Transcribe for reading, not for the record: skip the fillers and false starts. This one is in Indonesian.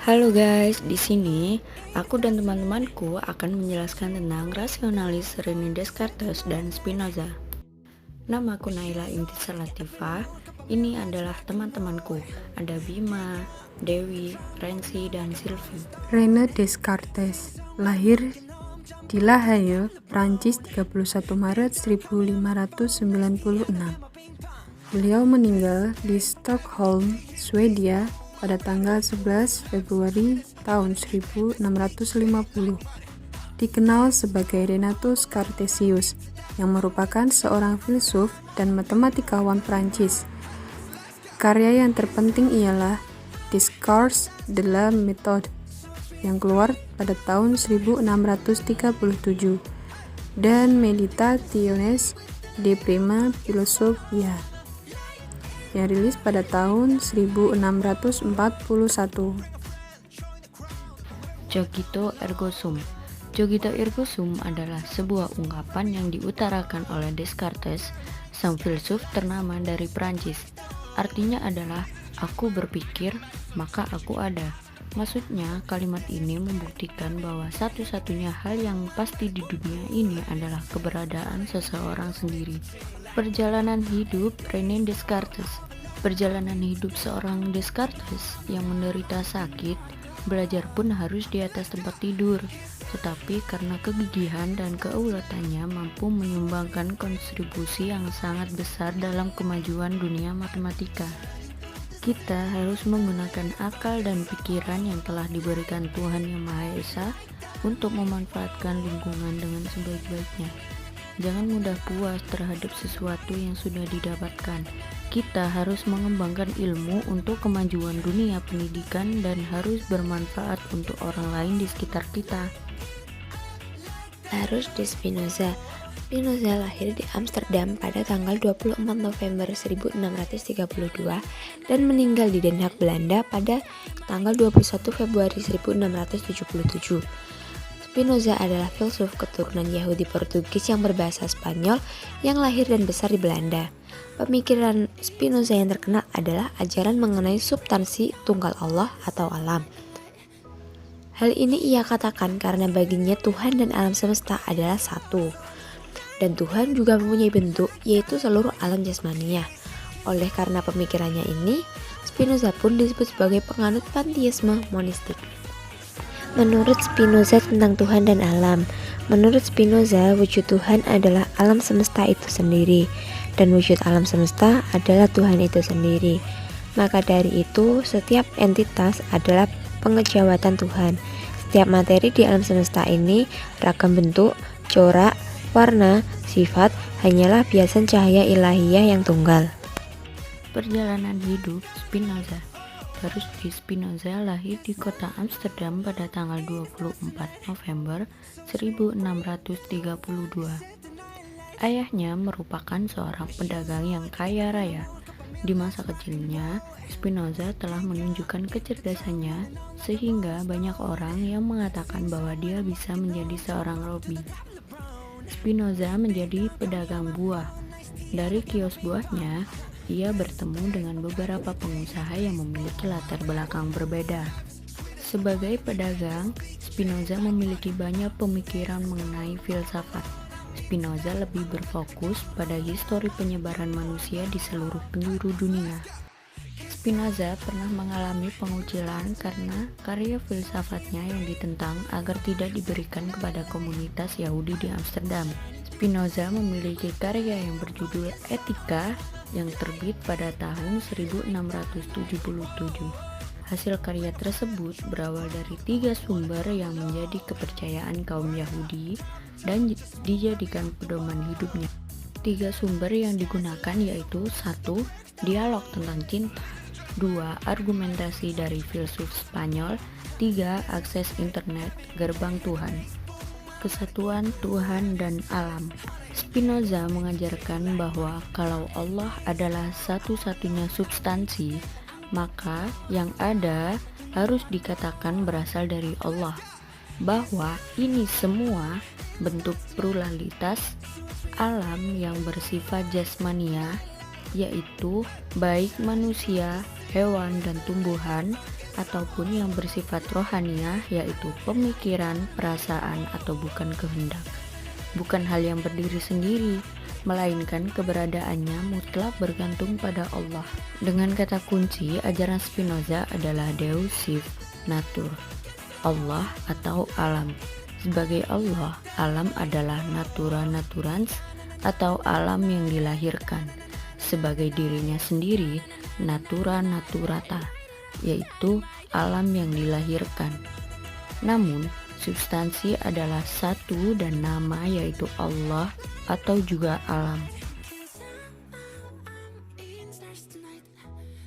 Halo guys, di sini aku dan teman-temanku akan menjelaskan tentang rasionalis René Descartes dan Spinoza. Namaku Naila Intisar Latifah. Ini adalah teman-temanku. Ada Bima, Dewi, Rensi, dan Sylvie. René Descartes lahir di La Haye, Prancis 31 Maret 1596. Beliau meninggal di Stockholm, Swedia pada tanggal 11 Februari tahun 1650. Dikenal sebagai Renatus Cartesius, yang merupakan seorang filsuf dan matematikawan Prancis. Karya yang terpenting ialah Discours de la Méthode yang keluar pada tahun 1637 dan Meditationes de Prima Philosophia yang rilis pada tahun 1641. Cogito ergo sum. Cogito ergo sum adalah sebuah ungkapan yang diutarakan oleh Descartes, sang filsuf ternama dari Prancis. Artinya adalah aku berpikir, maka aku ada. Maksudnya, kalimat ini membuktikan bahwa satu-satunya hal yang pasti di dunia ini adalah keberadaan seseorang sendiri. Perjalanan hidup René Descartes. Perjalanan hidup seorang Descartes yang menderita sakit, belajar pun harus di atas tempat tidur, tetapi karena kegigihan dan keulatannya mampu menyumbangkan kontribusi yang sangat besar dalam kemajuan dunia matematika. Kita harus menggunakan akal dan pikiran yang telah diberikan Tuhan Yang Maha Esa untuk memanfaatkan lingkungan dengan sebaik-baiknya. Jangan mudah puas terhadap sesuatu yang sudah didapatkan. Kita harus mengembangkan ilmu untuk kemajuan dunia pendidikan dan harus bermanfaat untuk orang lain di sekitar kita. Larouche de Spinoza. Spinoza lahir di Amsterdam pada tanggal 24 November 1632 dan meninggal di Den Haag, Belanda pada tanggal 21 Februari 1677. Spinoza adalah filsuf keturunan Yahudi Portugis yang berbahasa Spanyol yang lahir dan besar di Belanda. Pemikiran Spinoza yang terkenal adalah ajaran mengenai substansi tunggal Allah atau alam. Hal ini ia katakan karena baginya Tuhan dan alam semesta adalah satu. Dan Tuhan juga mempunyai bentuk, yaitu seluruh alam jasmania. Oleh karena pemikirannya ini, Spinoza pun disebut sebagai penganut panteisme monistik. Menurut Spinoza tentang Tuhan dan alam, menurut Spinoza wujud Tuhan adalah alam semesta itu sendiri, dan wujud alam semesta adalah Tuhan itu sendiri. Maka dari itu, setiap entitas adalah pengejawatan Tuhan. Setiap materi di alam semesta ini, ragam bentuk, corak, warna, sifat, hanyalah biasan cahaya ilahiyah yang tunggal. Perjalanan hidup Spinoza. Baruch de Spinoza lahir di kota Amsterdam pada tanggal 24 November 1632. Ayahnya merupakan seorang pedagang yang kaya raya. Di masa kecilnya, Spinoza telah menunjukkan kecerdasannya sehingga banyak orang yang mengatakan bahwa dia bisa menjadi seorang robi. Spinoza menjadi pedagang buah. Dari kios buahnya, ia bertemu dengan beberapa pengusaha yang memiliki latar belakang berbeda. Sebagai pedagang, Spinoza memiliki banyak pemikiran mengenai filsafat. Spinoza lebih berfokus pada histori penyebaran manusia di seluruh penjuru dunia. Spinoza pernah mengalami pengucilan karena karya filsafatnya yang ditentang agar tidak diberikan kepada komunitas Yahudi di Amsterdam. Spinoza memiliki karya yang berjudul Etika yang terbit pada tahun 1677. Hasil karya tersebut berawal dari 3 sumber yang menjadi kepercayaan kaum Yahudi dan dijadikan pedoman hidupnya. 3 sumber yang digunakan yaitu 1. Dialog tentang cinta, 2. Argumentasi dari filsuf Spanyol, 3. Akses internet, gerbang Tuhan. Kesatuan Tuhan dan alam. Spinoza mengajarkan bahwa kalau Allah adalah satu-satunya substansi, maka yang ada harus dikatakan berasal dari Allah. Bahwa ini semua bentuk pluralitas alam yang bersifat jasmania, yaitu baik manusia, hewan, dan tumbuhan, ataupun yang bersifat rohaniah, yaitu pemikiran, perasaan, atau bukan kehendak. Bukan hal yang berdiri sendiri, melainkan keberadaannya mutlak bergantung pada Allah. Dengan kata kunci, ajaran Spinoza adalah Deus Sive Natur, Allah atau alam. Sebagai Allah, alam adalah natura naturans atau alam yang dilahirkan. Sebagai dirinya sendiri, natura naturata, yaitu alam yang dilahirkan. Namun, substansi adalah satu dan nama, yaitu Allah atau juga alam.